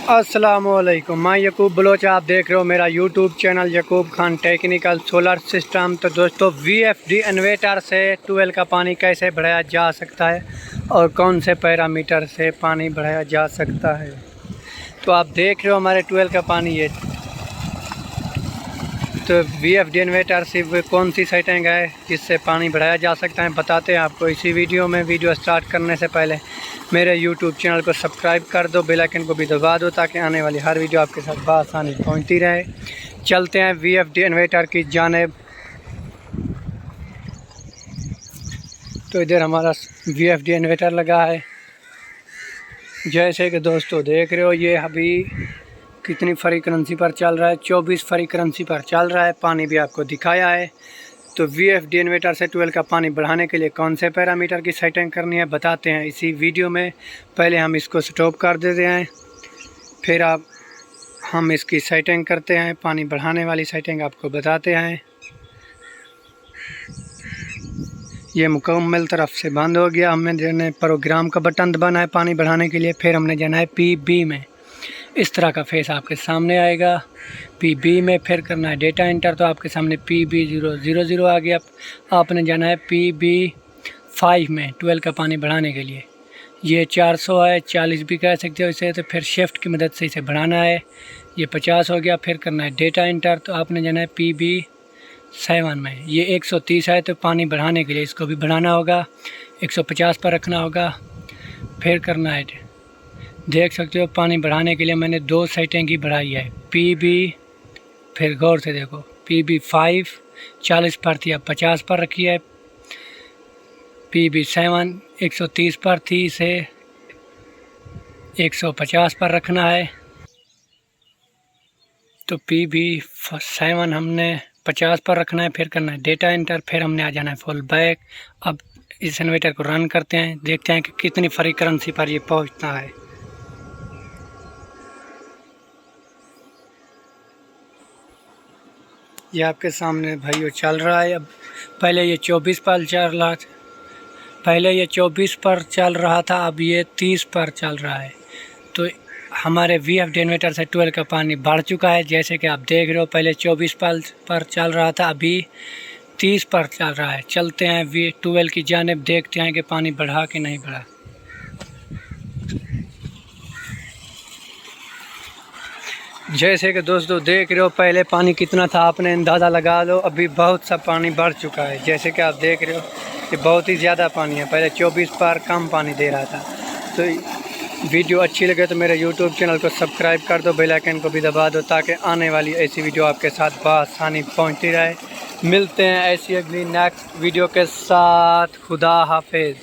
अस्सलामुअलैकुम, मैं यकूब बलोच। आप देख रहे हो मेरा YouTube channel Yakub Khan technical solar system. तो दोस्तों, VFD इन्वर्टर से ट्यूबवेल का पानी कैसे बढ़ाया जा सकता है और कौन से पैरामीटर से पानी बढ़ाया जा सकता है। तो आप देख रहे हो हमारे ट्यूबवेल का पानी ये। तो VFD इन्वर्टर से कौन सी सेटिंग है जिससे पानी बढ़ाया जा सकता है बताते हैं आपको इसी वीडियो में। वीडियो स्टार्ट करने से पहले मेरे YouTube चैनल को सब्सक्राइब कर दो, बेल आइकन को भी दबा दो ताकि आने वाली हर वीडियो आपके साथ बआसानी पहुंचती रहे। चलते हैं VFD इन्वर्टर की जानिब। तो इधर हमारा VFD इन्वर्टर लगा है। जैसे कि दोस्तों देख रहे हो, ये अभी कितनी फ्रीक्वेंसी पर चल रहा है, 24 फ्रीक्वेंसी पर चल रहा है। पानी भी आपको दिखाया है। तो VFD इन्वर्टर से ट्यूबवेल का पानी बढ़ाने के लिए कौन से पैरामीटर की सेटिंग करनी है बताते हैं इसी वीडियो में। पहले हम इसको स्टॉप कर देते हैं, फिर हम इसकी सेटिंग करते हैं। पानी बढ़ाने वाली सेटिंग आपको बताते हैं। ये मुकम्मल तरफ से बंद हो गया। हमने प्रोग्राम का बटन दबाना है पानी बढ़ाने के लिए। फिर हमने जाना है PB में। इस तरह का फेस आपके सामने आएगा। PB में फिर करना है डेटा एंटर। तो आपके सामने PB000 आ गया। आपने जाना है PB5 में ट्यूबवेल का पानी बढ़ाने के लिए। ये 400 है, 40 भी कह सकते हो इसे। तो फिर शिफ्ट की मदद से इसे बढ़ाना है। ये 50 हो गया। फिर करना है डेटा एंटर। तो आपने जाना है PB7 में। ये 130 है, तो पानी बढ़ाने के लिए इसको भी बढ़ाना होगा, 150 पर रखना होगा। फिर करना है, देख सकते हो पानी बढ़ाने के लिए मैंने 2 सेटिंग ही बढ़ाई है। PB, फिर गौर से देखो, PB5 40 पर थी, अब 50 पर रखी है। PB7 130 पर थी, इसे 150 पर रखना है। तो PB7 हमने 50 पर रखना है। फिर करना है डेटा एंटर। फिर हमने आ जाना है फुल बैक। अब इस इन्वर्टर को रन करते हैं, देखते हैं कि कितनी फ्रीक्वेंसी पर ये पहुंचता है। ये आपके सामने भाइयों चल रहा है। अब पहले ये 24 पर चल रहा था, पहले ये 24 पर चल रहा था, अब ये 30 पर चल रहा है। तो हमारे VFD इन्वर्टर से ट्यूबवेल का पानी बढ़ चुका है। जैसे कि आप देख रहे हो, पहले 24 पर चल रहा था, अभी 30 पर चल रहा है। चलते हैं ट्यूबवेल की जानिब, देखते हैं कि पानी बढ़ा कि नहीं बढ़ा। जैसे कि दोस्तों देख रहे हो, पहले पानी कितना था आपने अंदाज़ा लगा लो। अभी बहुत सा पानी बढ़ चुका है। जैसे कि आप देख रहे हो, ये बहुत ही ज़्यादा पानी है। पहले 24 पर कम पानी दे रहा था। तो वीडियो अच्छी लगे तो मेरे YouTube चैनल को सब्सक्राइब कर दो, बेल आइकन को भी दबा दो ताकि आने वाली ऐसी वीडियो आपके साथ बआसानी पहुँचती रहे। मिलते हैं ऐसी अगली नेक्स्ट वीडियो के साथ। खुदा हाफिज़।